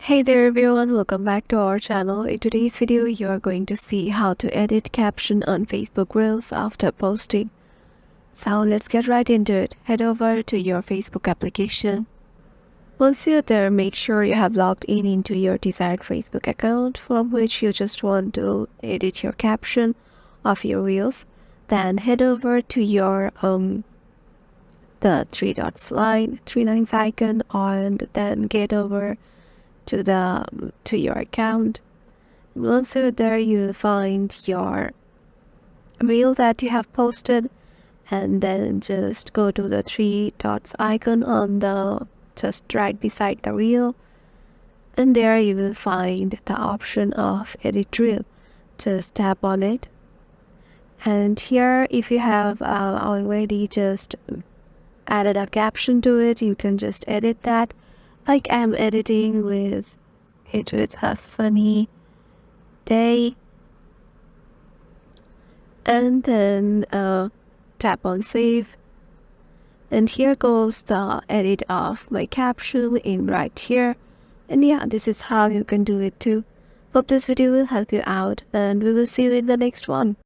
Hey there everyone, welcome back to our channel. In today's video, you are going to see how to edit caption on Facebook Reels after posting. So let's get right into it. Head over to your Facebook application. Once you're there, make sure you have logged in into your desired Facebook account from which you just want to edit your caption of your Reels. Then head over to your the three lines icon, and then get over to your account. Once you're there, you'll find your reel that you have posted, and then just go to the three dots icon on the just right beside the reel, and there you will find the option of edit reel. Just tap on it, and here if you have already just added a caption to it, you can just edit that. Like I'm editing with it with a sunny day, and then tap on save, and here goes the edit of my caption in right here. And yeah, this is how you can do it too. Hope this video will help you out, and we will see you in the next one.